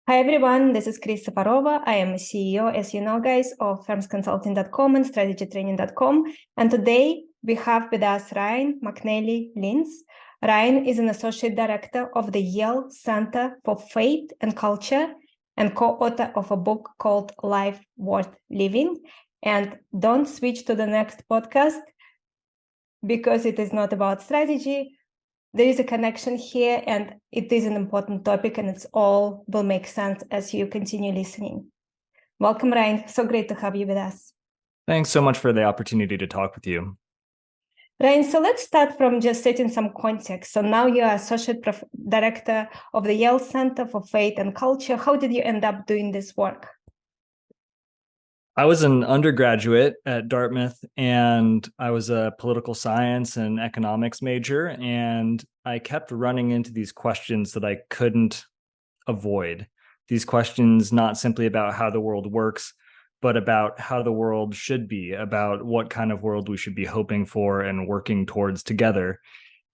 Hi everyone, this is Chris Safarova. I am a CEO, as you know, guys, of firmsconsulting.com and strategytraining.com. And today we have with us Ryan McAnnally-Linz. Ryan is an associate director of the Yale Center for Faith and Culture and co-author of a book called Life Worth Living. And don't switch to the next podcast because it is not about strategy. There is a connection here, and it is an important topic, and it's all will make sense as you continue listening. Welcome, Ryan. So great to have you with us. Thanks so much for the opportunity to talk with you. Ryan, so let's start from just setting some context. So now you are Associate Director of the Yale Center for Faith and Culture. How did you end up doing this work? I was an undergraduate at Dartmouth, and I was a political science and economics major, and I kept running into these questions that I couldn't avoid. These questions not simply about how the world works, but about how the world should be, about what kind of world we should be hoping for and working towards together.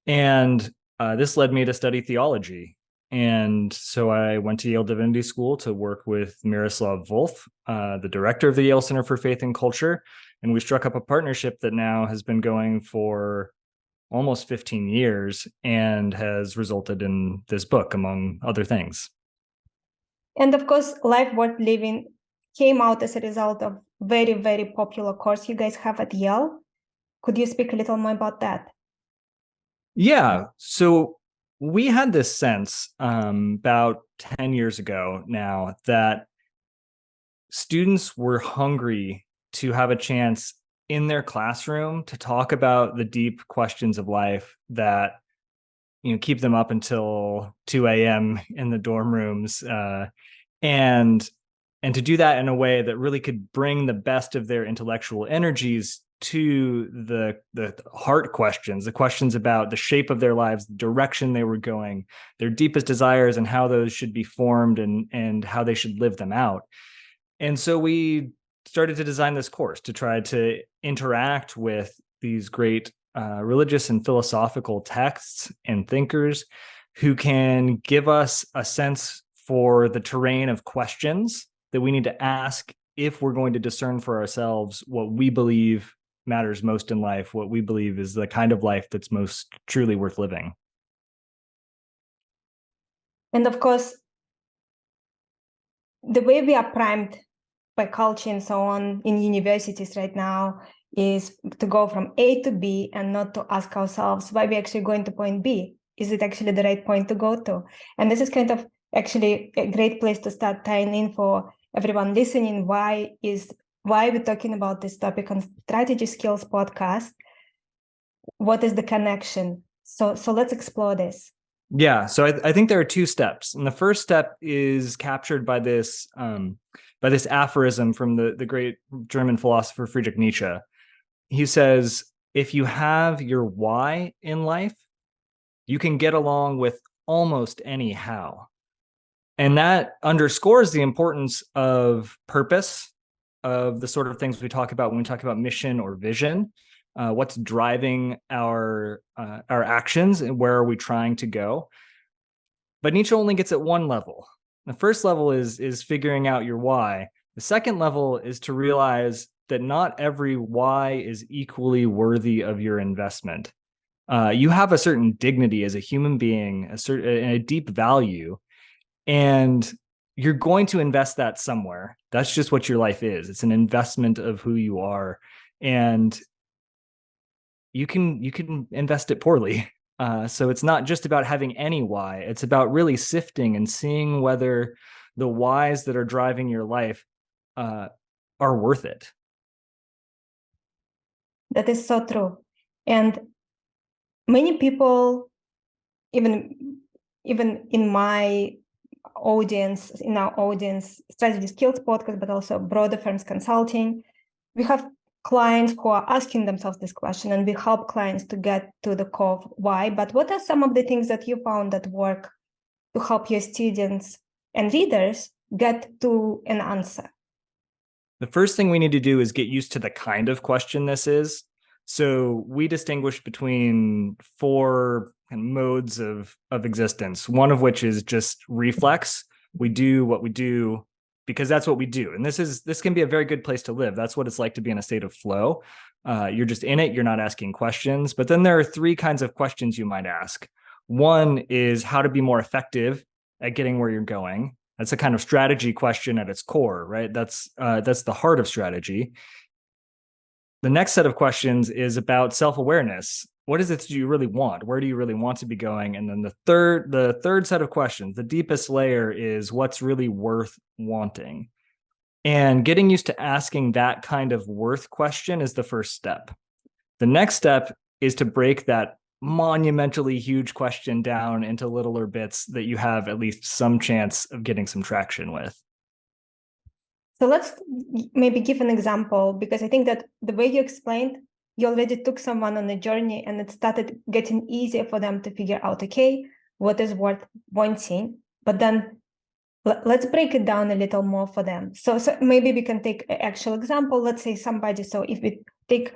And this led me to study theology. And so I went to Yale Divinity School to work with Miroslav Volf, the director of the Yale Center for Faith and Culture. And we struck up a partnership that now has been going for almost 15 years and has resulted in this book, among other things. And of course, Life Worth Living came out as a result of very, very popular course you guys have at Yale. Could you speak a little more about that? Yeah. So we had this sense about 10 years ago now that students were hungry to have a chance in their classroom to talk about the deep questions of life that keep them up until 2 a.m. in the dorm rooms, and to do that in a way that really could bring the best of their intellectual energies to the heart questions, the questions about the shape of their lives, the direction they were going, their deepest desires, and how those should be formed and how they should live them out. And so we started to design this course to try to interact with these great religious and philosophical texts and thinkers who can give us a sense for the terrain of questions that we need to ask if we're going to discern for ourselves what we believe matters most in life, what we believe is the kind of life that's most truly worth living. And of course, the way we are primed by culture and so on in universities right now is to go from A to B and not to ask ourselves why we're actually going to point B. Is it actually the right point to go to? And this is kind of actually a great place to start tying in for everyone listening. Why we're talking about this topic on Strategy Skills podcast? What is the connection? So let's explore this. Yeah, so I think there are two steps, and the first step is captured by this aphorism from the great German philosopher Friedrich Nietzsche. He says, "If you have your why in life, you can get along with almost any how." And that underscores the importance of purpose, of the sort of things we talk about when we talk about mission or vision. What's driving our actions and where are we trying to go? But Nietzsche only gets at one level. The first level is figuring out your why. The second level is to realize that not every why is equally worthy of your investment. You have a certain dignity as a human being, a deep value, and you're going to invest that somewhere. That's just what your life is. It's an investment of who you are, and you can invest it poorly. So it's not just about having any why. It's about really sifting and seeing whether the whys that are driving your life are worth it. That is so true. And many people, even in my audience, in our audience, Strategy Skills podcast, but also broader firms consulting, we have clients who are asking themselves this question, and we help clients to get to the core of why. But what are some of the things that you found that work to help your students and readers get to an answer? The first thing we need to do is get used to the kind of question this is. So we distinguish between four modes of existence, one of which is just reflex, We do what we do because that's what we do. And this can be a very good place to live. That's what it's like to be in a state of flow. You're just in it. You're not asking questions. But then there are three kinds of questions you might ask. One is how to be more effective at getting where you're going. That's a kind of strategy question at its core, right? That's the heart of strategy. The next set of questions is about self-awareness. What is it that you really want? Where do you really want to be going? And then the third set of questions, the deepest layer, is what's really worth wanting. And getting used to asking that kind of worth question is the first step. The next step is to break that monumentally huge question down into littler bits that you have at least some chance of getting some traction with. So let's maybe give an example, because I think that the way you explained, you already took someone on a journey and it started getting easier for them to figure out, okay, what is worth wanting? But then let's break it down a little more for them. So maybe we can take an actual example. Let's say somebody, so if we take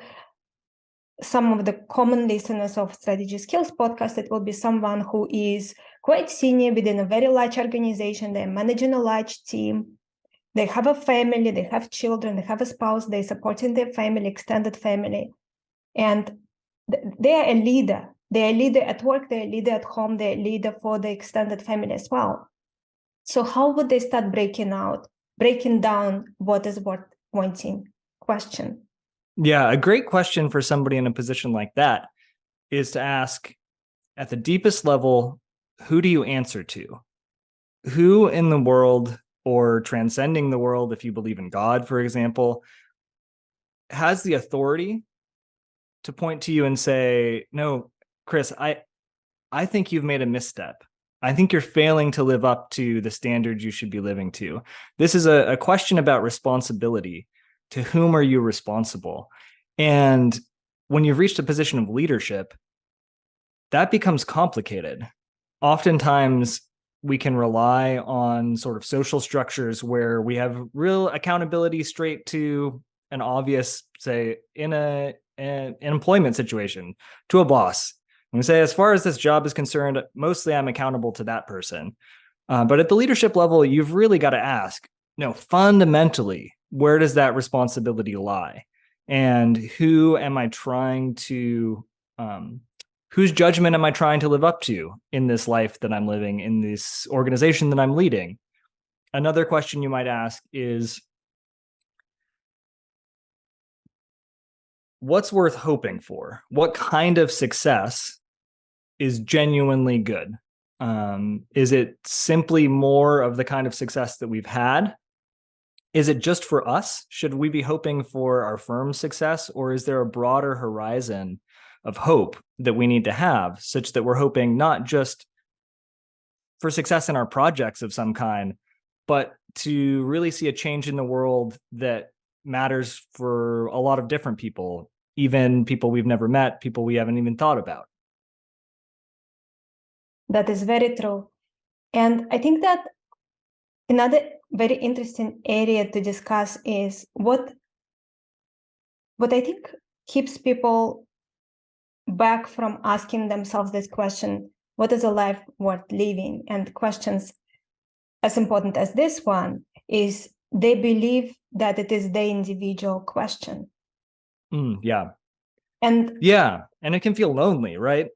some of the common listeners of Strategy Skills podcast, it will be someone who is quite senior within a very large organization. They're managing a large team. They have a family, they have children, they have a spouse, they're supporting their family, extended family. And they are a leader. They're a leader at work, they're a leader at home, they're a leader for the extended family as well. So how would they start breaking down what is worth wanting question? Yeah, a great question for somebody in a position like that is to ask, at the deepest level, who do you answer to? Who in the world, or transcending the world, if you believe in God, for example, has the authority to point to you and say, no, Chris, I think you've made a misstep. I think you're failing to live up to the standards you should be living to. This is a question about responsibility. To whom are you responsible? And when you've reached a position of leadership, that becomes complicated. Oftentimes, we can rely on sort of social structures where we have real accountability straight to an obvious, say, in an employment situation, to a boss. And we say, as far as this job is concerned, mostly I'm accountable to that person. But at the leadership level, you've really got to ask, no, fundamentally, where does that responsibility lie? And who am I trying to whose judgment am I trying to live up to in this life that I'm living, in this organization that I'm leading? Another question you might ask is, what's worth hoping for? What kind of success is genuinely good? Is it simply more of the kind of success that we've had? Is it just for us? Should we be hoping for our firm's success, or is there a broader horizon of hope that we need to have, such that we're hoping not just for success in our projects of some kind, but to really see a change in the world that matters for a lot of different people, even people we've never met, people we haven't even thought about? That is very true. And I think that another very interesting area to discuss is what I think keeps people back from asking themselves this question, what is a life worth living? And questions as important as this one is they believe that it is their individual question. Yeah. And it can feel lonely, right?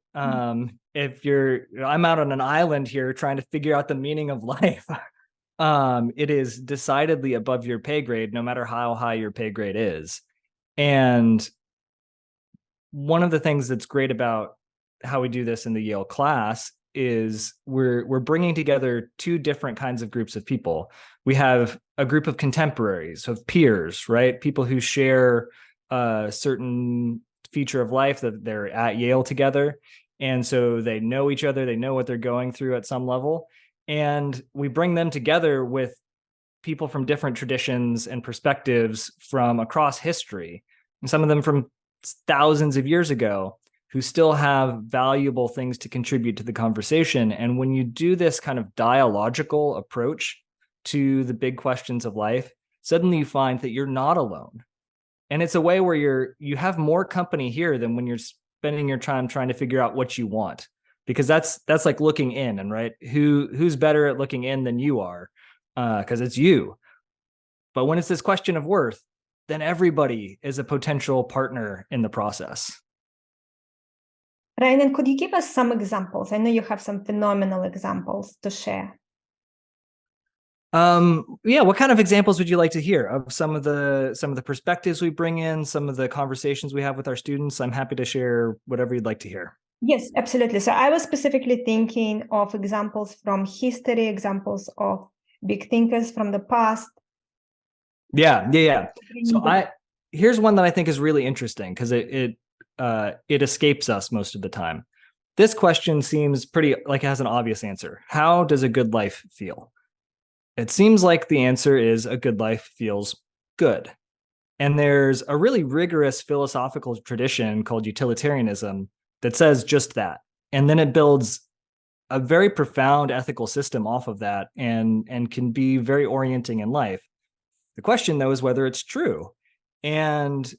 If I'm out on an island here trying to figure out the meaning of life, it is decidedly above your pay grade, no matter how high your pay grade is. And one of the things that's great about how we do this in the Yale class is we're bringing together two different kinds of groups of people. We have a group of contemporaries, of peers, right? People who share a certain feature of life, that they're at Yale together. And so they know each other, they know what they're going through at some level. And we bring them together with people from different traditions and perspectives from across history, and some of them from thousands of years ago, who still have valuable things to contribute to the conversation. And when you do this kind of dialogical approach to the big questions of life, suddenly you find that you're not alone. And it's a way where you have more company here than when you're spending your time trying to figure out what you want. because that's like looking in, and right, who's better at looking in than you are, because it's you. But when it's this question of worth, then everybody is a potential partner in the process. Ryan, and could you give us some examples? I know you have some phenomenal examples to share. Yeah, what kind of examples would you like to hear of some of the perspectives we bring in, some of the conversations we have with our students? I'm happy to share whatever you'd like to hear. Yes, absolutely. So I was specifically thinking of examples from history, examples of big thinkers from the past. Yeah. So here's one that I think is really interesting because it escapes us most of the time. This question seems pretty like it has an obvious answer. How does a good life feel? It seems like the answer is a good life feels good. And there's a really rigorous philosophical tradition called utilitarianism that says just that. And then it builds a very profound ethical system off of that and can be very orienting in life. The question, though, is whether it's true. And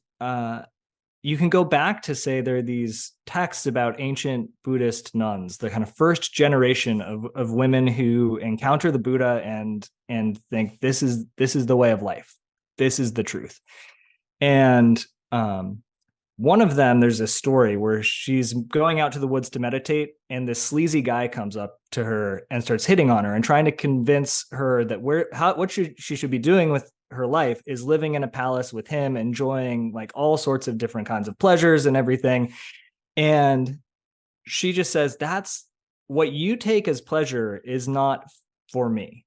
you can go back to say there are these texts about ancient Buddhist nuns, the kind of first generation of women who encounter the Buddha and think this is the way of life. This is the truth. And one of them, there's a story where she's going out to the woods to meditate, and this sleazy guy comes up to her and starts hitting on her and trying to convince her that what she should be doing with her life is living in a palace with him, enjoying like all sorts of different kinds of pleasures and everything. And she just says, that's what you take as pleasure is not for me.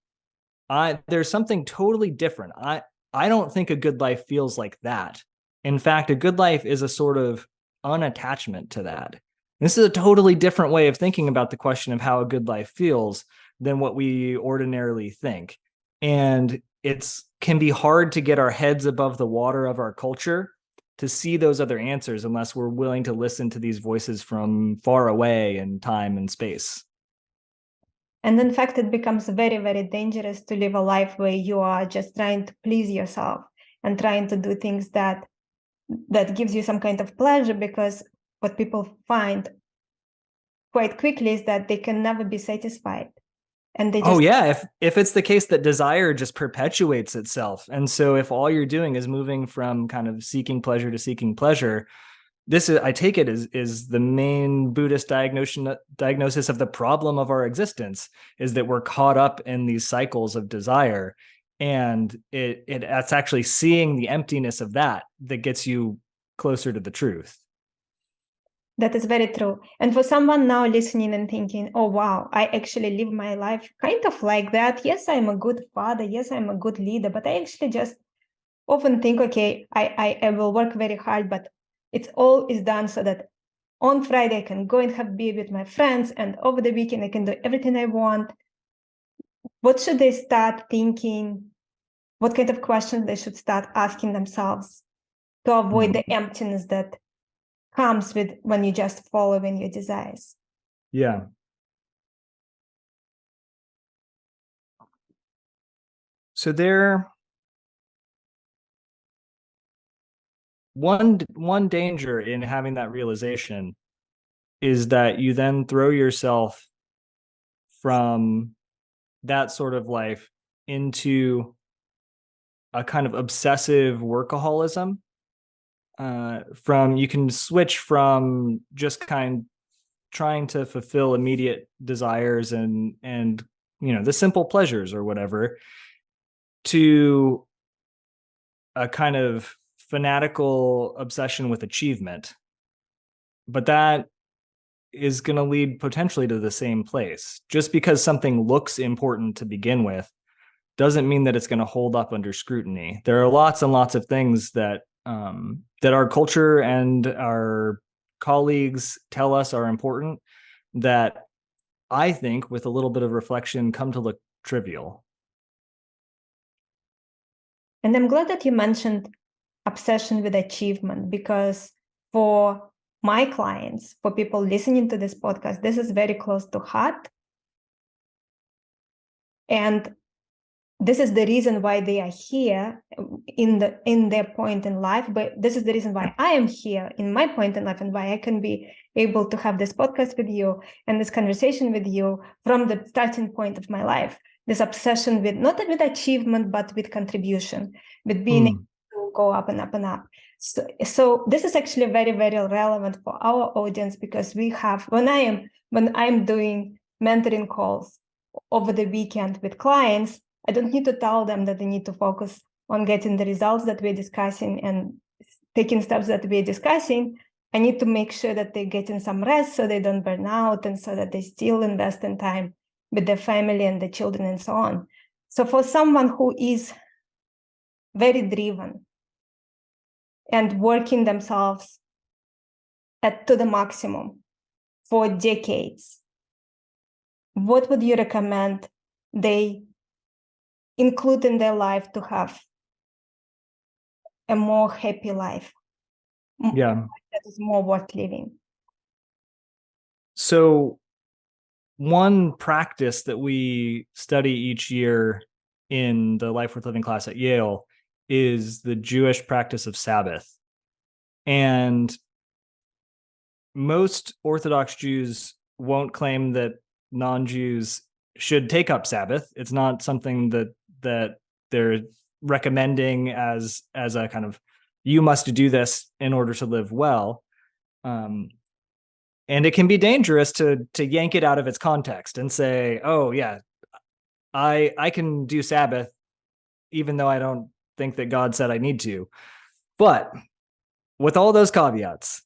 There's something totally different. I don't think a good life feels like that. In fact, a good life is a sort of unattachment to that. This is a totally different way of thinking about the question of how a good life feels than what we ordinarily think. And it can be hard to get our heads above the water of our culture to see those other answers unless we're willing to listen to these voices from far away in time and space. And in fact, it becomes very, very dangerous to live a life where you are just trying to please yourself and trying to do things that gives you some kind of pleasure, because what people find quite quickly is that they can never be satisfied. And they just if it's the case that desire just perpetuates itself. And so if all you're doing is moving from kind of seeking pleasure to seeking pleasure, this is, I take it, is the main Buddhist diagnosis of the problem of our existence, is that we're caught up in these cycles of desire. And it's actually seeing the emptiness of that gets you closer to the truth. That is very true. And for someone now listening and thinking, oh, wow, I actually live my life kind of like that. Yes, I'm a good father. Yes, I'm a good leader. But I actually just often think, okay, I will work very hard, but it's all is done so that on Friday I can go and have beer with my friends, and over the weekend I can do everything I want. What should they start thinking? What kind of questions they should start asking themselves to avoid the emptiness that comes with when you just following your desires? Yeah. So one danger in having that realization is that you then throw yourself from that sort of life into a kind of obsessive workaholism. You can switch from just trying to fulfill immediate desires and the simple pleasures or whatever, to a kind of fanatical obsession with achievement. But that is going to lead potentially to the same place. Just because something looks important to begin with doesn't mean that it's going to hold up under scrutiny. There are lots and lots of things that our culture and our colleagues tell us are important that I think, with a little bit of reflection, come to look trivial. And I'm glad that you mentioned obsession with achievement, because for my clients, for people listening to this podcast, this is very close to heart. And this is the reason why they are here in their point in life, but this is the reason why I am here in my point in life, and why I can be able to have this podcast with you and this conversation with you from the starting point of my life. This obsession with not with achievement, but with contribution, with being able to go up and up and up. So this is actually very, very relevant for our audience, because we have, when I'm doing mentoring calls over the weekend with clients, I don't need to tell them that they need to focus on getting the results that we're discussing and taking steps that we're discussing. I need to make sure that they're getting some rest so they don't burn out, and so that they still invest in time with their family and the children and so on. So for someone who is very driven and working themselves to the maximum for decades, what would you recommend they include in their life to have a more happy life? Yeah. That is more worth living. So one practice that we study each year in the Life Worth Living class at Yale is the Jewish practice of Sabbath. And most Orthodox Jews won't claim that non-Jews should take up Sabbath. It's not something that they're recommending as a kind of, you must do this in order to live well. And it can be dangerous to yank it out of its context and say, oh yeah, I can do Sabbath even though I don't think that God said I need to. But with all those caveats,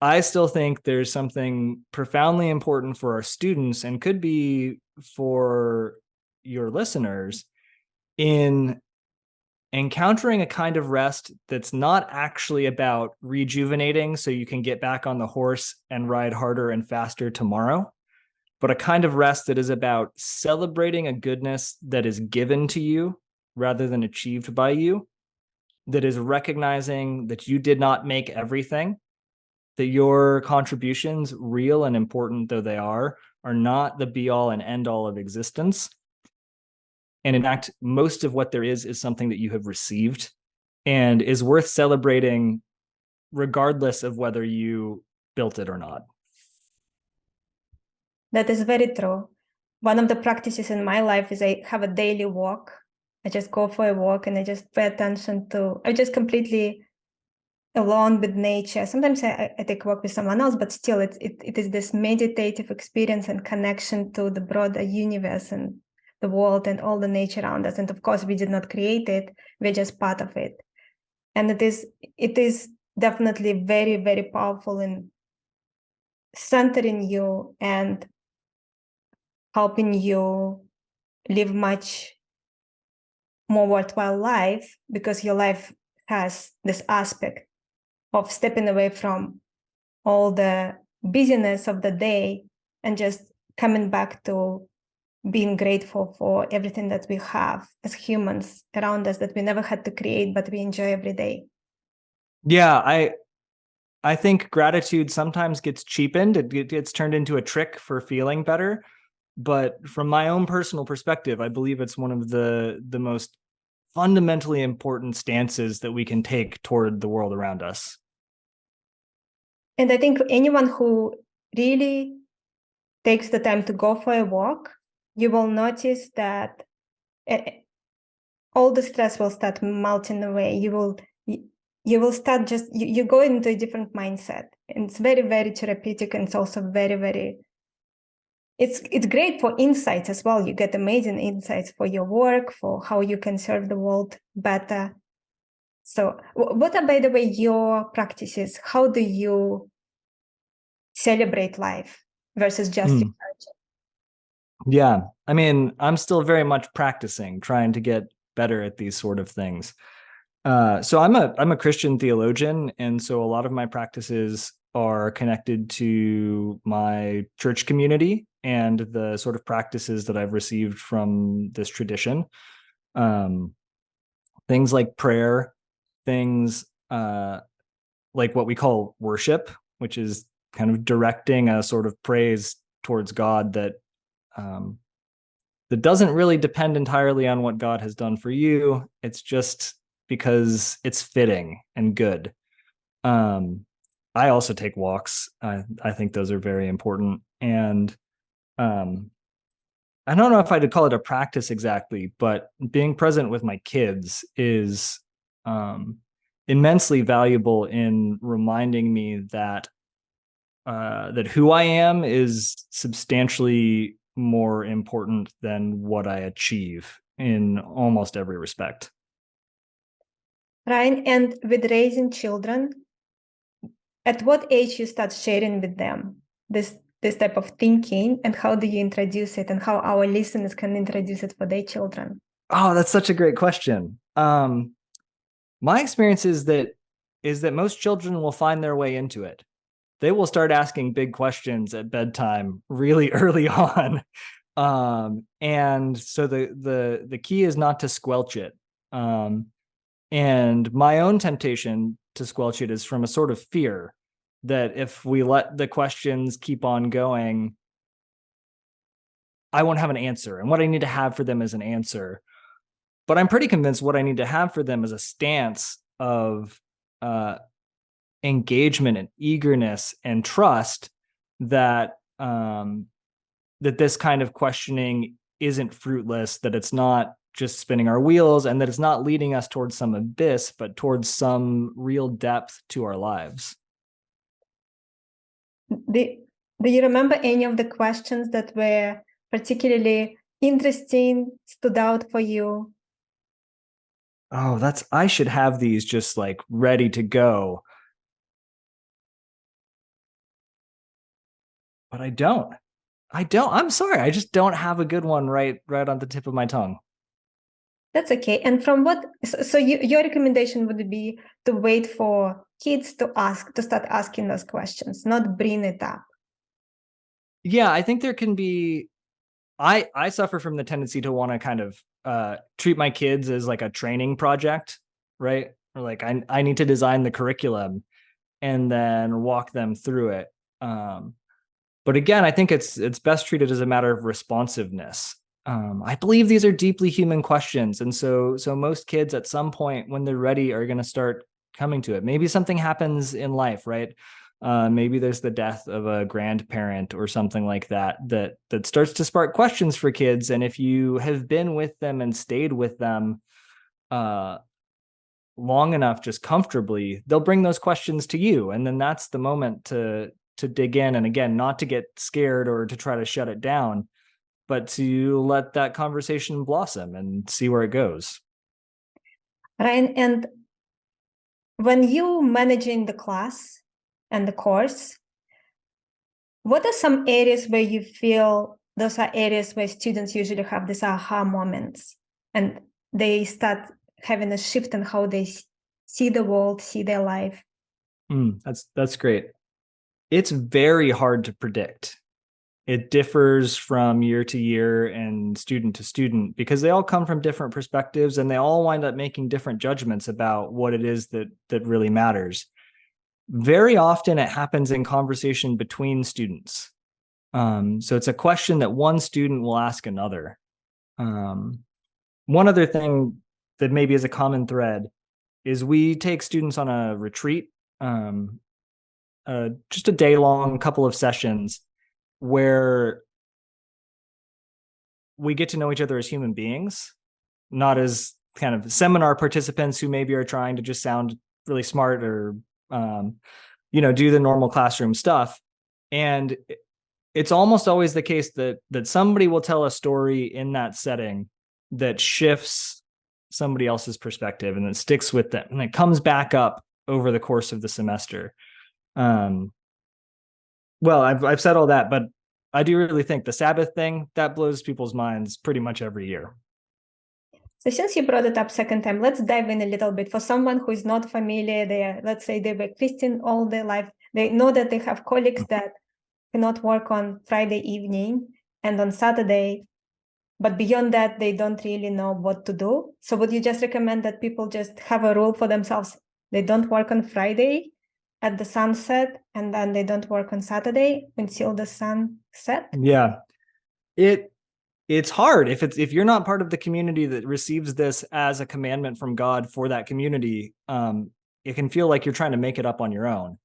I still think there's something profoundly important for our students, and could be for your listeners, in encountering a kind of rest that's not actually about rejuvenating so you can get back on the horse and ride harder and faster tomorrow, but a kind of rest that is about celebrating a goodness that is given to you rather than achieved by you, that is recognizing that you did not make everything, that your contributions, real and important though they are not the be-all and end-all of existence. And in fact, most of what there is something that you have received and is worth celebrating regardless of whether you built it or not. That is very true. One of the practices in my life is I have a daily walk. I just go for a walk and I just pay attention to, I just completely alone with nature. Sometimes I take a walk with someone else, but still it is this meditative experience and connection to the broader universe and the world and all the nature around us. And of course, we did not create it. We're just part of it. And it is definitely very, very powerful in centering you and helping you live much more worthwhile life, because your life has this aspect of stepping away from all the busyness of the day and just coming back to being grateful for everything that we have as humans around us that we never had to create, but we enjoy every day. Yeah, I think gratitude sometimes gets cheapened. It gets turned into a trick for feeling better. But from my own personal perspective, I believe it's one of the most fundamentally important stances that we can take toward the world around us. And I think anyone who really takes the time to go for a walk, you will notice that all the stress will start melting away. You will start just, you go into a different mindset. And it's very, very therapeutic. And it's also very, very, it's great for insights as well. You get amazing insights for your work, for how you can serve the world better. So what are, by the way, your practices? How do you celebrate life versus just researching? Yeah, I mean, I'm still very much practicing, trying to get better at these sort of things. So I'm a Christian theologian, and so a lot of my practices are connected to my church community and the sort of practices that I've received from this tradition. Things like prayer, things like what we call worship, which is kind of directing a sort of praise towards God that that doesn't really depend entirely on what God has done for you. It's just because it's fitting and good. I also take walks. I think those are very important. And I don't know if I'd call it a practice exactly, but being present with my kids is immensely valuable in reminding me that that who I am is substantially more important than what I achieve in almost every respect. Ryan, and with raising children, at what age you start sharing with them this type of thinking, and how do you introduce it, and how our listeners can introduce it for their children? Oh, that's such a great question. My experience is that most children will find their way into it. They will start asking big questions at bedtime really early on. And so the key is not to squelch it. And my own temptation to squelch it is from a sort of fear that if we let the questions keep on going, I won't have an answer. And what I need to have for them is an answer. But I'm pretty convinced what I need to have for them is a stance of engagement and eagerness and trust that that this kind of questioning isn't fruitless, that it's not just spinning our wheels, and that it's not leading us towards some abyss, but towards some real depth to our lives. Do you remember any of the questions that were particularly interesting, stood out for you? Oh, I should have these just like ready to go. But I don't. I'm sorry. I just don't have a good one right on the tip of my tongue. That's okay. And from what, so your recommendation would be to wait for kids to start asking those questions, not bring it up. Yeah, I think there can be, I suffer from the tendency to want to kind of treat my kids as like a training project, right? Or like I need to design the curriculum and then walk them through it. But again, I think it's best treated as a matter of responsiveness. I believe these are deeply human questions, and so most kids at some point when they're ready are going to start coming to it. Maybe something happens in life, right? Maybe there's the death of a grandparent or something like that starts to spark questions for kids. And if you have been with them and stayed with them long enough, just comfortably, they'll bring those questions to you, and then that's the moment to dig in, and again, not to get scared or to try to shut it down, but to let that conversation blossom and see where it goes. Ryan, and when you managing the class and the course, what are some areas where you feel those are areas where students usually have these aha moments and they start having a shift in how they see the world, see their life? That's great. It's very hard to predict. It differs from year to year and student to student because they all come from different perspectives, and they all wind up making different judgments about what it is that really matters. Very often it happens in conversation between students. So it's a question that one student will ask another. One other thing that maybe is a common thread is we take students on a retreat, just a day-long couple of sessions where we get to know each other as human beings, not as kind of seminar participants who maybe are trying to just sound really smart or, do the normal classroom stuff. And it's almost always the case that somebody will tell a story in that setting that shifts somebody else's perspective and it sticks with them, and it comes back up over the course of the semester. Well, I've said all that, but I do really think the Sabbath thing, that blows people's minds pretty much every year. So since you brought it up second time, let's dive in a little bit. For someone who is not familiar, let's say they were Christian all their life, they know that they have colleagues that cannot work on Friday evening and on Saturday, but beyond that, they don't really know what to do. So would you just recommend that people just have a rule for themselves? They don't work on Friday at the sunset, and then they don't work on Saturday until the sun set? Yeah. it's hard if you're not part of the community that receives this as a commandment from God for that community. It can feel like you're trying to make it up on your own.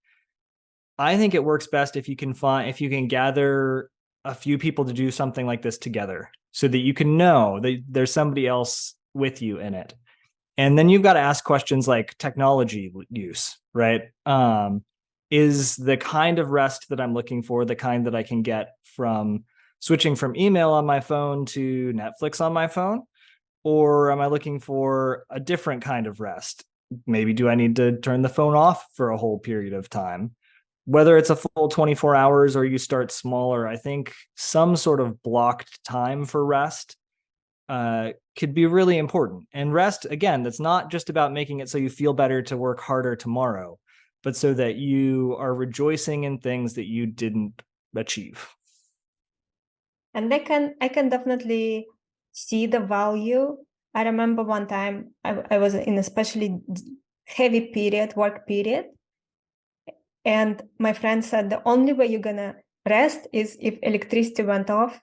I think it works best if you can gather a few people to do something like this together, so that you can know that there's somebody else with you in it. And then you've got to ask questions like technology use, right? Is the kind of rest that I'm looking for the kind that I can get from switching from email on my phone to Netflix on my phone? Or am I looking for a different kind of rest? Maybe do I need to turn the phone off for a whole period of time? Whether it's a full 24 hours or you start smaller, I think some sort of blocked time for rest could be really important. And rest, again, that's not just about making it so you feel better to work harder tomorrow, but so that you are rejoicing in things that you didn't achieve. And I can definitely see the value. I remember one time I was in a especially heavy work period. And my friend said, the only way you're gonna rest is if electricity went off,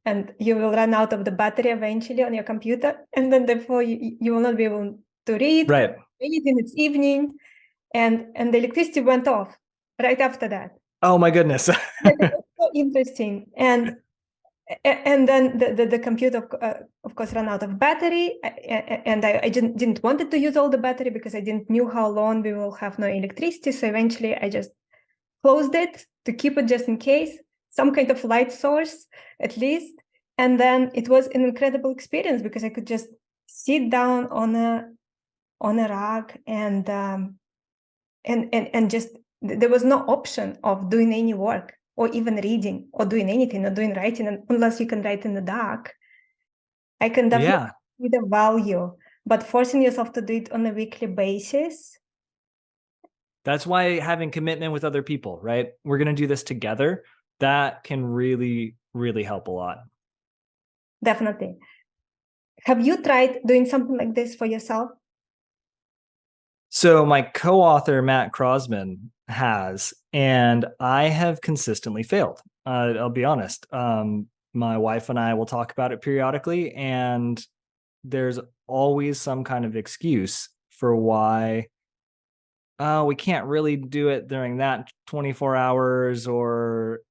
and you will run out of the battery eventually on your computer. And then therefore you will not be able to read anything, it's evening. And the electricity went off right after that. Oh my goodness. It's so interesting. And then the computer, of course, ran out of battery, and I didn't want it to use all the battery because I didn't knew how long we will have no electricity. So eventually, I just closed it to keep it just in case, some kind of light source at least. And then it was an incredible experience because I could just sit down on a rug and just there was no option of doing any work, or even reading, or doing anything, or doing writing, unless you can write in the dark. I can definitely see the value, but forcing yourself to do it on a weekly basis. That's why having commitment with other people, right? We're going to do this together. That can really, really help a lot. Definitely. Have you tried doing something like this for yourself? So my co-author, Matt Crosman, has, and I have consistently failed. I'll be honest. My wife and I will talk about it periodically, and there's always some kind of excuse for why we can't really do it during that 24 hours, or,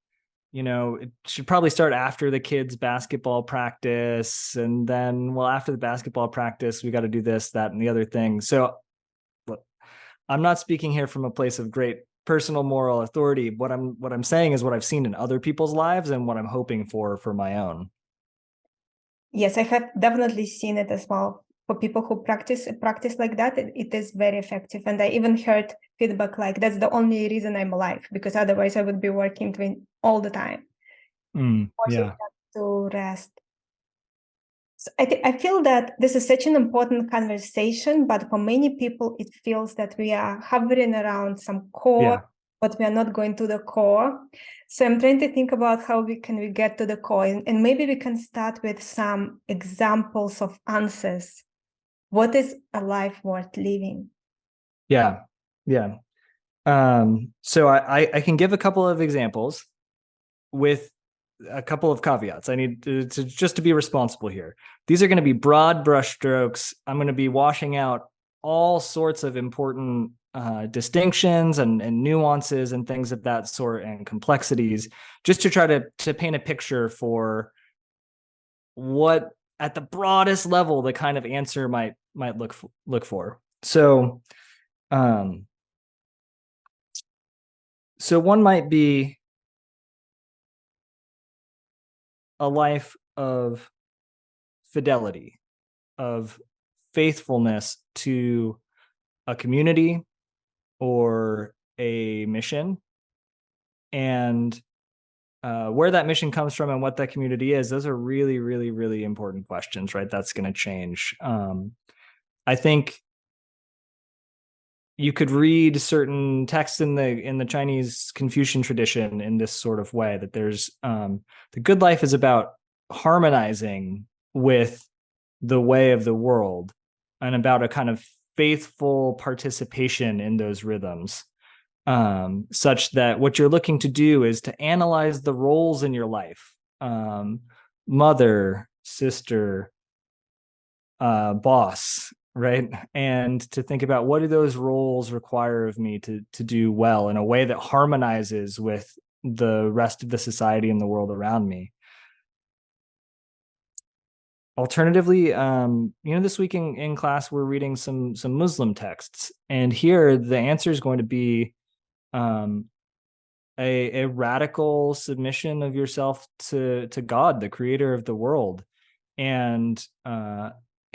it should probably start after the kids' basketball practice. And then, well, after the basketball practice, we got to do this, that, and the other thing. So look, I'm not speaking here from a place of great personal moral authority. What I'm saying is what I've seen in other people's lives and what I'm hoping for my own. Yes, I have definitely seen it as well. For people who practice like that, it is very effective. And I even heard feedback like, that's the only reason I'm alive, because otherwise I would be working all the time. To rest. So I feel that this is such an important conversation, but for many people, it feels that we are hovering around some core, but we are not going to the core. So I'm trying to think about how we get to the core, and maybe we can start with some examples of answers. What is a life worth living? Yeah. So I can give a couple of examples with a couple of caveats. I need to be responsible here. These are going to be broad brushstrokes. I'm going to be washing out all sorts of important distinctions and nuances and things of that sort, and complexities, just to try to paint a picture for what, at the broadest level, the kind of answer might look for. So one might be a life of fidelity, of faithfulness to a community or a mission, and where that mission comes from and what that community is. Those are really, really, really important questions, right? That's going to change. I think you could read certain texts in the Chinese Confucian tradition in this sort of way, that there's the good life is about harmonizing with the way of the world, and about a kind of faithful participation in those rhythms, such that what you're looking to do is to analyze the roles in your life, mother, sister, boss, right? And to think about what do those roles require of me to do well in a way that harmonizes with the rest of the society and the world around me. Alternatively, this week in class we're reading some Muslim texts, and here the answer is going to be a radical submission of yourself to God, the creator of the world, and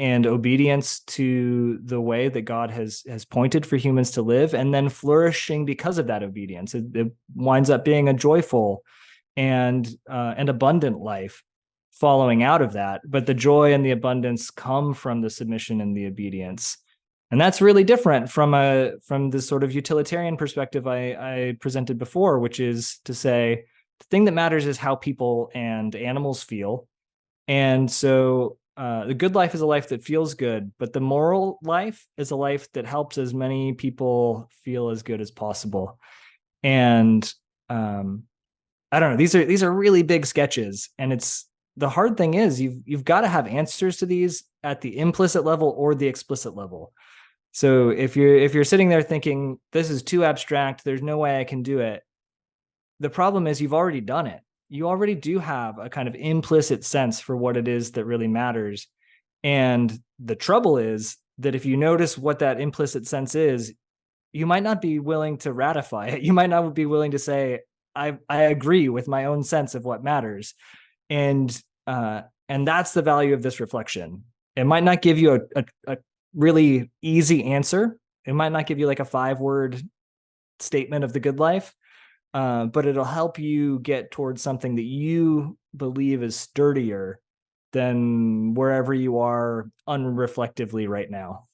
obedience to the way that God has pointed for humans to live, and then flourishing because of that obedience. It winds up being a joyful and abundant life following out of that, but the joy and the abundance come from the submission and the obedience. And that's really different from the sort of utilitarian perspective I presented before, which is to say the thing that matters is how people and animals feel. And so the good life is a life that feels good, but the moral life is a life that helps as many people feel as good as possible. And I don't know, these are really big sketches, and it's the hard thing is you've got to have answers to these at the implicit level or the explicit level. So if you're sitting there thinking this is too abstract, there's no way I can do it, the problem is you've already done it. You already do have a kind of implicit sense for what it is that really matters. And the trouble is that if you notice what that implicit sense is, you might not be willing to ratify it. You might not be willing to say, I agree with my own sense of what matters. And that's the value of this reflection. It might not give you a really easy answer. It might not give you like a 5-word statement of the good life, but it'll help you get towards something that you believe is sturdier than wherever you are unreflectively right now.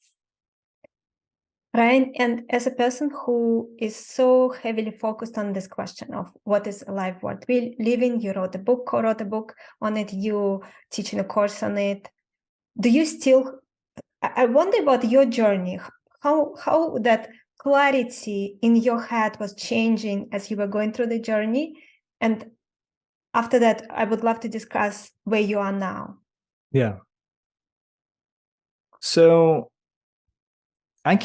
Ryan, and as a person who is so heavily focused on this question of what is a life worth living, you wrote a book on it, you teaching a course on it. Do you still, I wonder about your journey, how that clarity in your head was changing as you were going through the journey. And after that, I would love to discuss where you are now. Yeah. So I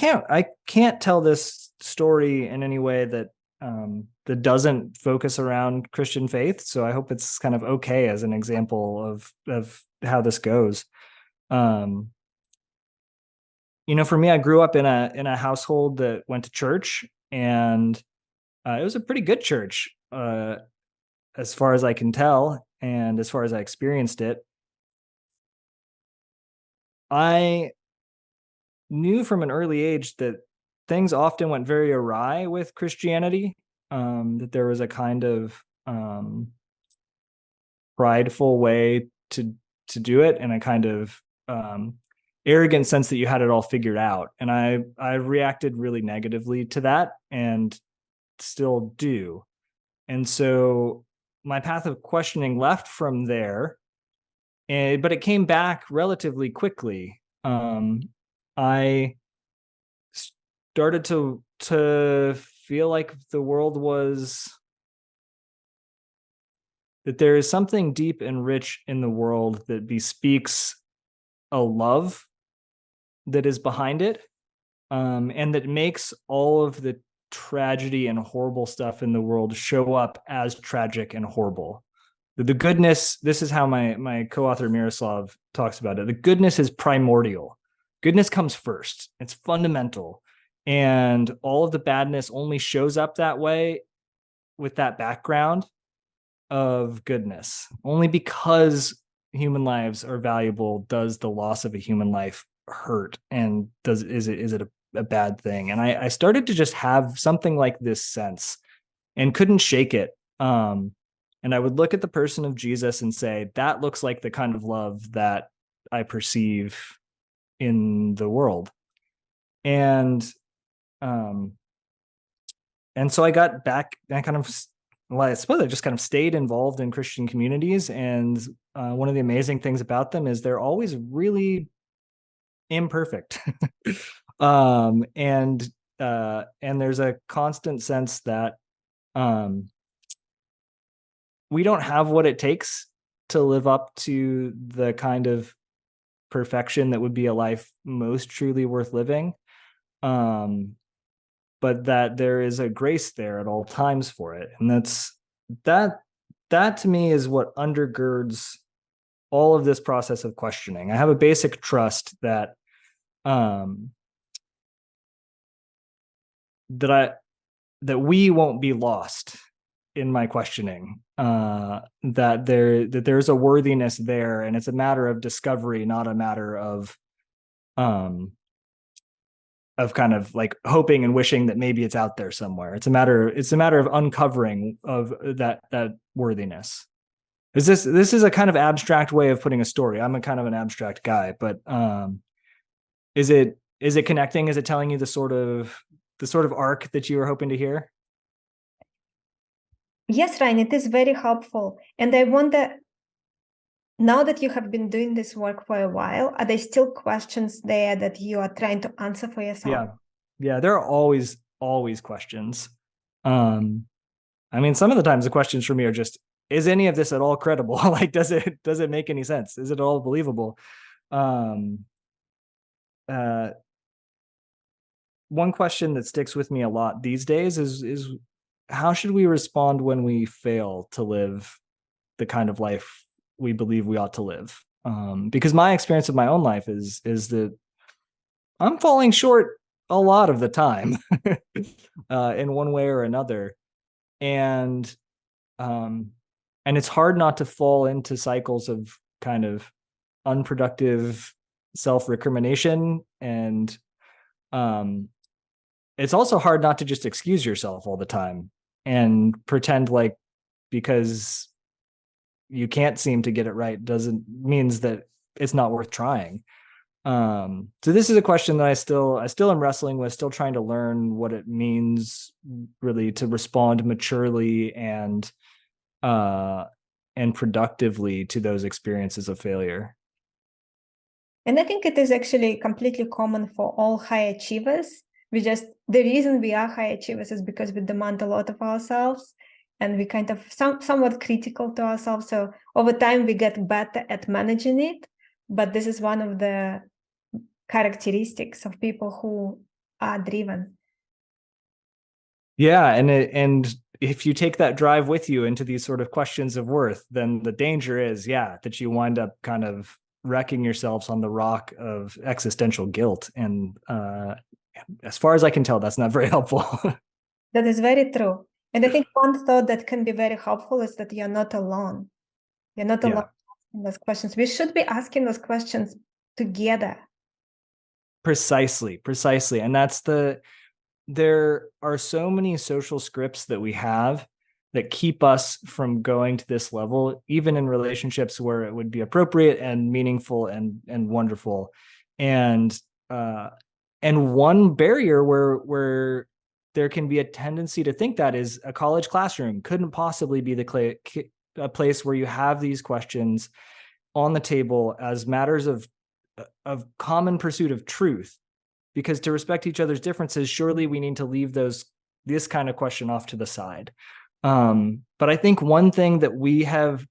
can't tell this story in any way that that doesn't focus around Christian faith. So I hope it's kind of okay as an example of how this goes. For me, I grew up in a household that went to church, and it was a pretty good church, as far as I can tell, and as far as I experienced it. I knew from an early age that things often went very awry with Christianity, that there was a kind of prideful way to do it, and a kind of arrogant sense that you had it all figured out. And I reacted really negatively to that, and still do. And so my path of questioning left from there, but it came back relatively quickly. I started to feel like the world was, that there is something deep and rich in the world that bespeaks a love that is behind it, and that makes all of the tragedy and horrible stuff in the world show up as tragic and horrible. The goodness, this is how my co-author Miroslav talks about it. The goodness is primordial. Goodness comes first. It's fundamental. And all of the badness only shows up that way with that background of goodness. Only because human lives are valuable does the loss of a human life hurt, and is it a bad thing. And I started to just have something like this sense and couldn't shake it. And I would look at the person of Jesus and say, that looks like the kind of love that I perceive in the world. And so I got back, I suppose I just kind of stayed involved in Christian communities. And one of the amazing things about them is they're always really imperfect. And there's a constant sense that we don't have what it takes to live up to the kind of perfection that would be a life most truly worth living. But that there is a grace there at all times for it. And that to me is what undergirds all of this process of questioning. I have a basic trust that that we won't be lost in my questioning, that there's a worthiness there, and it's a matter of discovery, not a matter of kind of like hoping and wishing that maybe it's out there somewhere. It's a matter of uncovering of that worthiness. This is a kind of abstract way of putting a story. I'm a kind of an abstract guy, but is it connecting? Is it telling you the sort of arc that you were hoping to hear? Yes, Ryan, it is very helpful. And I wonder, now that you have been doing this work for a while, are there still questions there that you are trying to answer for yourself? Yeah, there are always questions. I mean, some of the times the questions for me are just, is any of this at all credible? Like, does it make any sense? Is it all believable? One question that sticks with me a lot these days is how should we respond when we fail to live the kind of life we believe we ought to live? Because my experience of my own life is that I'm falling short a lot of the time in one way or another. And it's hard not to fall into cycles of kind of unproductive self-recrimination. And it's also hard not to just excuse yourself all the time and pretend like because you can't seem to get it right means that it's not worth trying. So this is a question that I still am wrestling with, still trying to learn what it means really to respond maturely and productively to those experiences of failure. And I think it is actually completely common for all high achievers. The reason we are high achievers is because we demand a lot of ourselves, and we kind of somewhat critical to ourselves. So over time, we get better at managing it. But this is one of the characteristics of people who are driven. Yeah, and if you take that drive with you into these sort of questions of worth, then the danger is, that you wind up kind of wrecking yourselves on the rock of existential guilt. And as far as I can tell, that's not very helpful. That is very true. And I think one thought that can be very helpful is that you're not alone. You're not alone asking those questions. We should be asking those questions together. Precisely. And there are so many social scripts that we have that keep us from going to this level, even in relationships where it would be appropriate and meaningful and wonderful. And one barrier where there can be a tendency to think that is a college classroom couldn't possibly be a place where you have these questions on the table as matters of common pursuit of truth. Because to respect each other's differences, surely we need to leave this kind of question off to the side. But I think one thing that we have,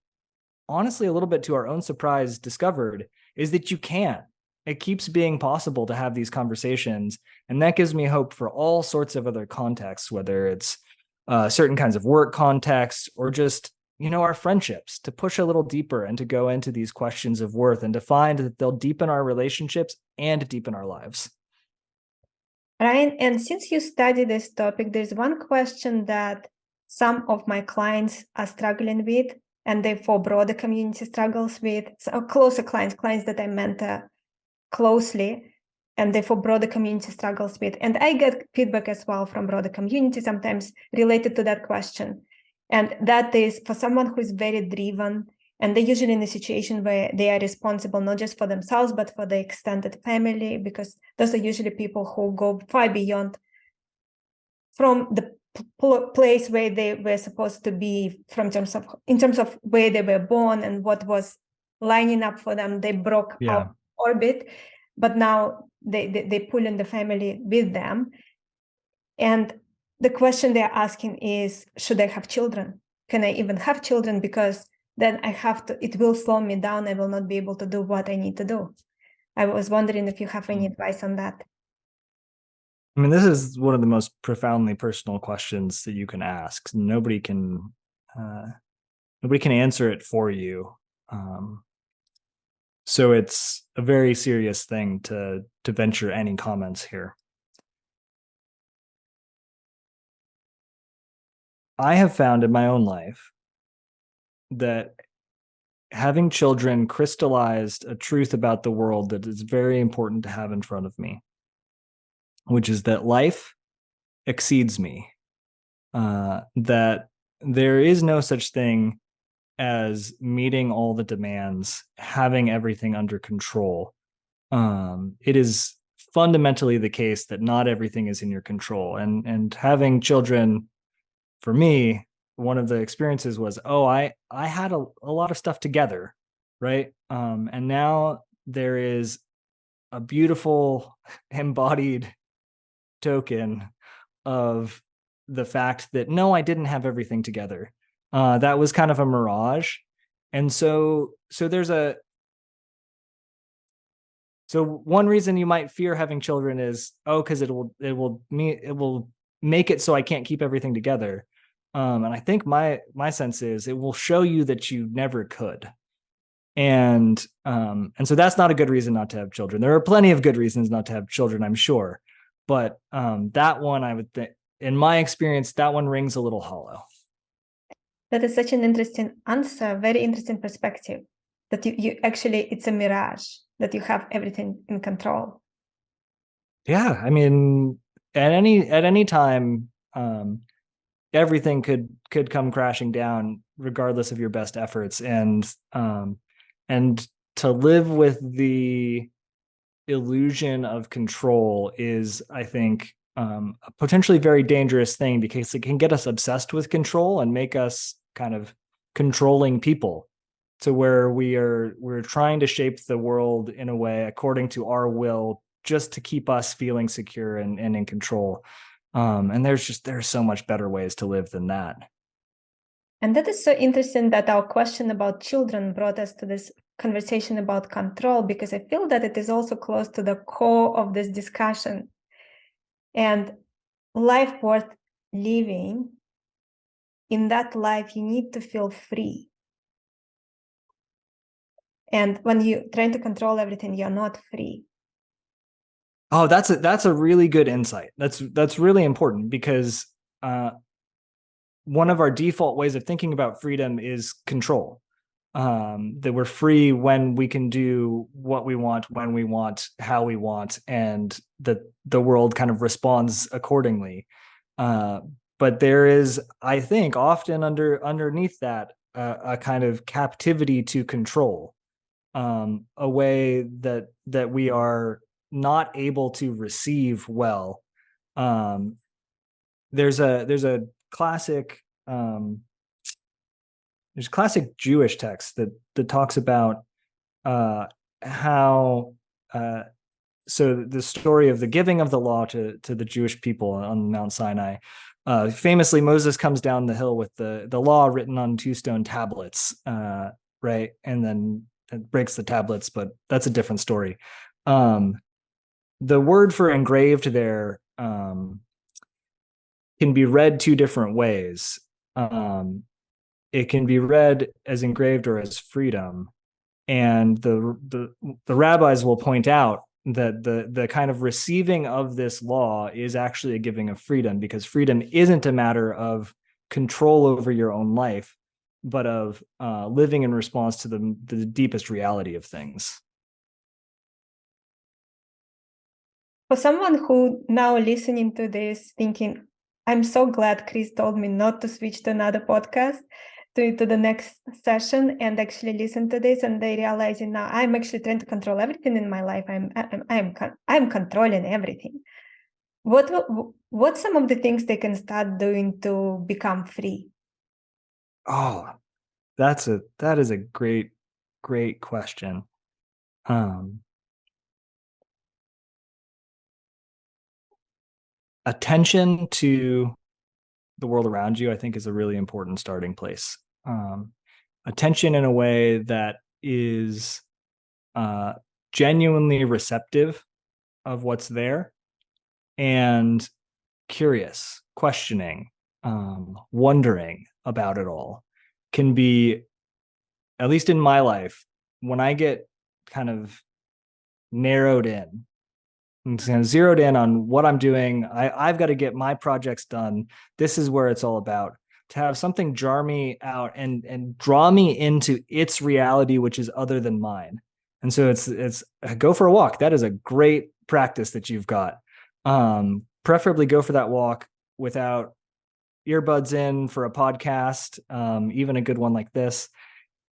honestly, a little bit to our own surprise, discovered is that you can. It keeps being possible to have these conversations. And that gives me hope for all sorts of other contexts, whether it's certain kinds of work contexts or just, our friendships, to push a little deeper and to go into these questions of worth and to find that they'll deepen our relationships and deepen our lives. Ryan, and since you study this topic, there's one question that some of my clients are struggling with, and therefore broader community struggles with, so closer clients that I mentor closely, and therefore broader community struggles with. And I get feedback as well from broader community, sometimes related to that question. And that is for someone who is very driven, and they're usually in a situation where they are responsible not just for themselves, but for the extended family, because those are usually people who go far beyond from the place where they were supposed to be in terms of where they were born and what was lining up for them. They broke out orbit, but now they pull in the family with them. And the question they're asking is, should I have children? Can I even have children? Because then it will slow me down. I will not be able to do what I need to do. I was wondering if you have any advice on that. I mean, this is one of the most profoundly personal questions that you can ask. Nobody can answer it for you. So it's a very serious thing to venture any comments here. I have found in my own life that having children crystallized a truth about the world that is very important to have in front of me, which is that life exceeds me, that there is no such thing as meeting all the demands, having everything under control. It is fundamentally the case that not everything is in your control. And having children, for me, one of the experiences was, I had a lot of stuff together, right? And now there is a beautiful embodied token of the fact that no, I didn't have everything together. That was kind of a mirage. And so one reason you might fear having children is, because it will make it so I can't keep everything together. And I think my sense is it will show you that you never could. And so that's not a good reason not to have children. There are plenty of good reasons not to have children, I'm sure. But that one, I would think, in my experience, that one rings a little hollow. That is such an interesting answer, very interesting perspective, that you actually, it's a mirage, that you have everything in control. Yeah, I mean, at any time, everything could come crashing down, regardless of your best efforts, and to live with the illusion of control is, I think, a potentially very dangerous thing, because it can get us obsessed with control and make us kind of controlling people, to where we're trying to shape the world in a way according to our will, just to keep us feeling secure and in control. And there's so much better ways to live than that. And that is so interesting that our question about children brought us to this conversation about control, because I feel that it is also close to the core of this discussion. And life worth living, in that life, you need to feel free. And when you're trying to control everything, you're not free. Oh, that's a really good insight. That's really important, because one of our default ways of thinking about freedom is control. That we're free when we can do what we want, when we want, how we want, and that the world kind of responds accordingly. But there is, I think, often underneath that a kind of captivity to control, a way that we are not able to receive well. There's a classic there's classic Jewish text that talks about how so the story of the giving of the law to the Jewish people on Mount Sinai. Famously, Moses comes down the hill with the law written on 2 stone tablets, right? And then it breaks the tablets, but that's a different story. The word for engraved there can be read 2 different ways. It can be read as engraved or as freedom. And the rabbis will point out that the kind of receiving of this law is actually a giving of freedom, because freedom isn't a matter of control over your own life, but of living in response to the deepest reality of things. For someone who now listening to this thinking, I'm so glad Chris told me not to switch to another podcast, to the next session, and actually listen to this, and they realizing now I'm actually trying to control everything in my life. I'm controlling everything. What's some of the things they can start doing to become free? Oh, that is a great question. Attention to the world around you, I think, is a really important starting place. attention in a way that is genuinely receptive of what's there, and curious, questioning, wondering about it all, can be, at least in my life, when I get kind of narrowed in and kind of zeroed in on what I'm doing, I've got to get my projects done. This is where it's all about. To have something jar me out and draw me into its reality, which is other than mine. And so it's go for a walk. That is a great practice that you've got. Preferably go for that walk without earbuds in for a podcast, even a good one like this,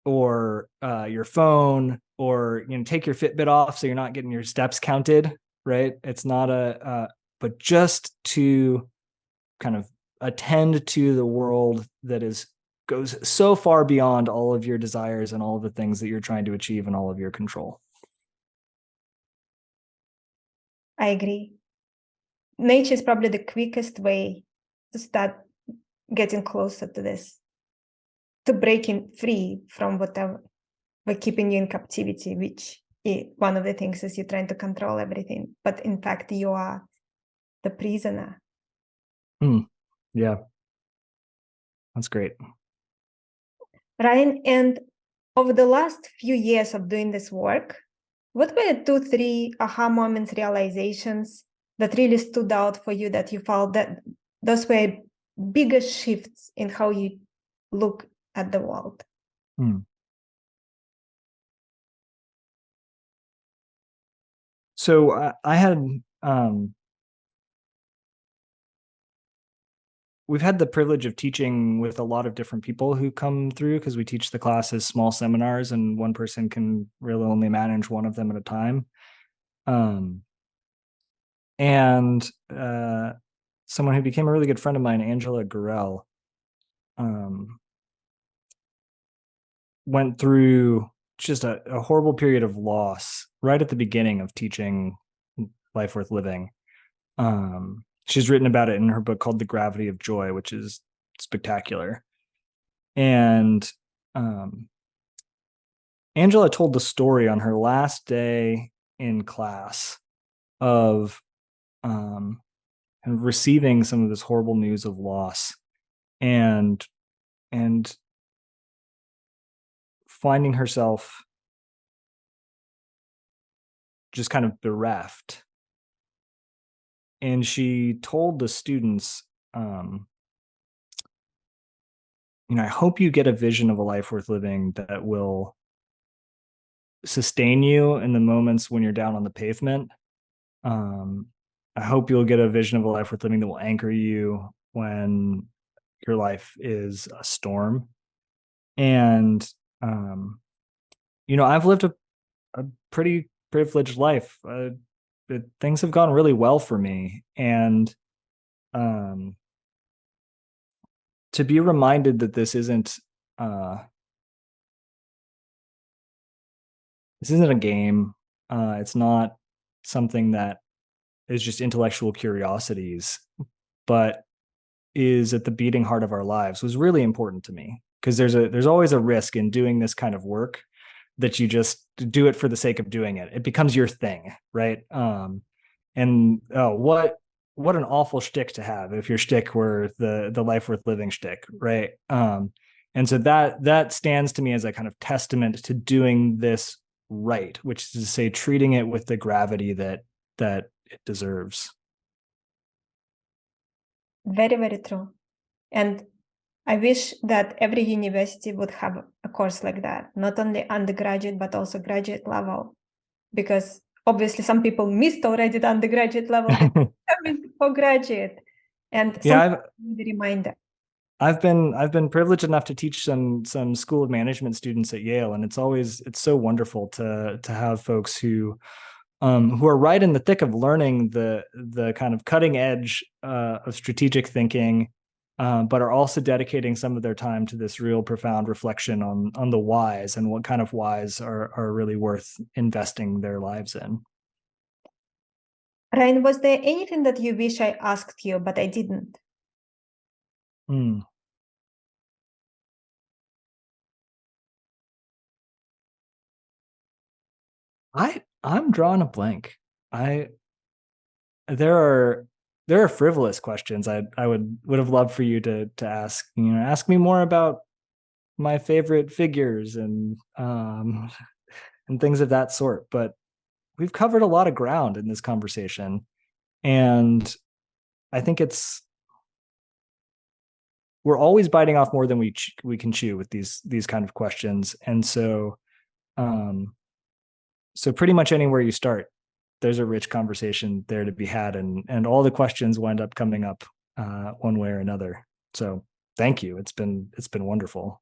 or your phone, or take your Fitbit off so you're not getting your steps counted. Right? It's not but just to kind of attend to the world that goes so far beyond all of your desires and all of the things that you're trying to achieve and all of your control. I agree. Nature is probably the quickest way to start getting closer to this, to breaking free from whatever we're keeping you in captivity, which one of the things is you're trying to control everything, but in fact you are the prisoner. Yeah, that's great. Ryan, and over the last few years of doing this work, what were 2-3 aha moments, realizations that really stood out for you, that you felt that those were bigger shifts in how you look at the world? So I had we've had the privilege of teaching with a lot of different people who come through, because we teach the class as small seminars and one person can really only manage one of them at a time. And someone who became a really good friend of mine, Angela Gurel, went through just a horrible period of loss right at the beginning of teaching Life Worth Living. She's written about it in her book called The Gravity of Joy, which is spectacular. And Angela told the story on her last day in class of and receiving some of this horrible news of loss, and finding herself just kind of bereft. And she told the students, I hope you get a vision of a life worth living that will sustain you in the moments when you're down on the pavement. I hope you'll get a vision of a life worth living that will anchor you when your life is a storm. And, I've lived a pretty privileged life. Things have gone really well for me. And to be reminded that this isn't a game. It's not something that is just intellectual curiosities, but is at the beating heart of our lives, was really important to me, because there's always a risk in doing this kind of work that you just do it for the sake of doing it. It becomes your thing, right? What an awful shtick to have if your shtick were the life worth living shtick, right? And so that stands to me as a kind of testament to doing this right, which is to say, treating it with the gravity that it deserves. Very, very true. And I wish that every university would have a course like that, not only undergraduate, but also graduate level, because obviously some people missed already the undergraduate level for graduate. And the reminder. I've been privileged enough to teach some School of Management students at Yale, and it's so wonderful to have folks who are right in the thick of learning the kind of cutting edge of strategic thinking, but are also dedicating some of their time to this real profound reflection on the whys and what kind of whys are really worth investing their lives in. Ryan, was there anything that you wish I asked you, but I didn't? I'm drawing a blank. I there are there are frivolous questions I would have loved for you to ask. Ask me more about my favorite figures and things of that sort. But we've covered a lot of ground in this conversation, and I think we're always biting off more than we can chew with these kind of questions. And so pretty much anywhere you start, there's a rich conversation there to be had, and all the questions wind up coming up one way or another. So thank you. It's been wonderful.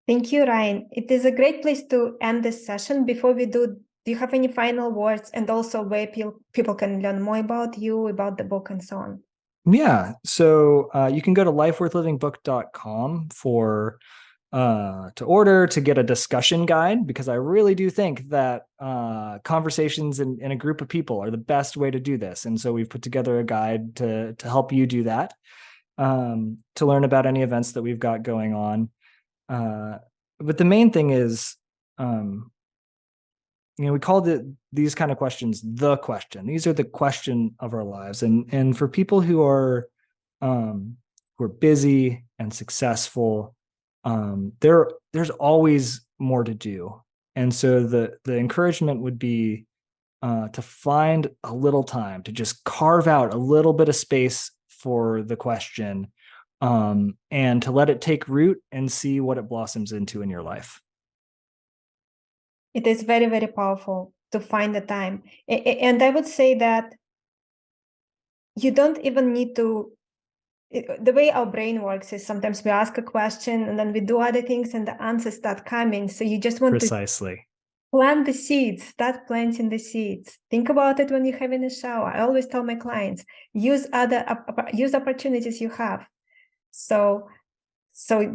Thank you, Ryan. It is a great place to end this session. Before we do you have any final words, and also where people can learn more about you, about the book, and so on? Yeah. So you can go to lifeworthlivingbook.com for to order, to get a discussion guide, because I really do think that conversations in a group of people are the best way to do this. And so we've put together a guide to help you do that, to learn about any events that we've got going on. But the main thing is, we call these kind of questions the question. These are the question of our lives. And for people who are busy and successful, there's always more to do. And so the encouragement would be to find a little time to just carve out a little bit of space for the question, and to let it take root and see what it blossoms into in your life. It is very, very powerful to find the time. And I would say that you don't even need to, the way our brain works is sometimes we ask a question and then we do other things and the answers start coming. So you just want Precisely. to plant the seeds, start planting the seeds. Think about it when you're having a shower. I always tell my clients, use opportunities you have. So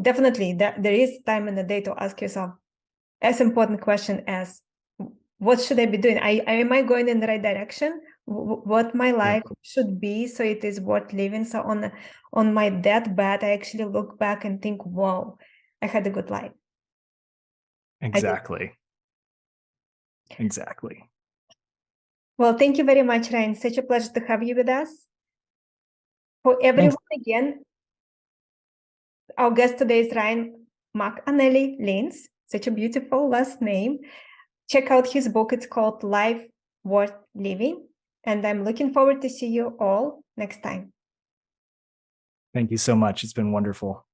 definitely there is time in the day to ask yourself as important question as, what should I be doing? Am I going in the right direction? What my life should be, so it is worth living. So on my deathbed, I actually look back and think, whoa, I had a good life. Exactly. Well, thank you very much, Ryan. Such a pleasure to have you with us. For everyone, again, our guest today is Ryan McAnnally-Linz. Such a beautiful last name. Check out his book. It's called Life Worth Living. And I'm looking forward to see you all next time. Thank you so much. It's been wonderful.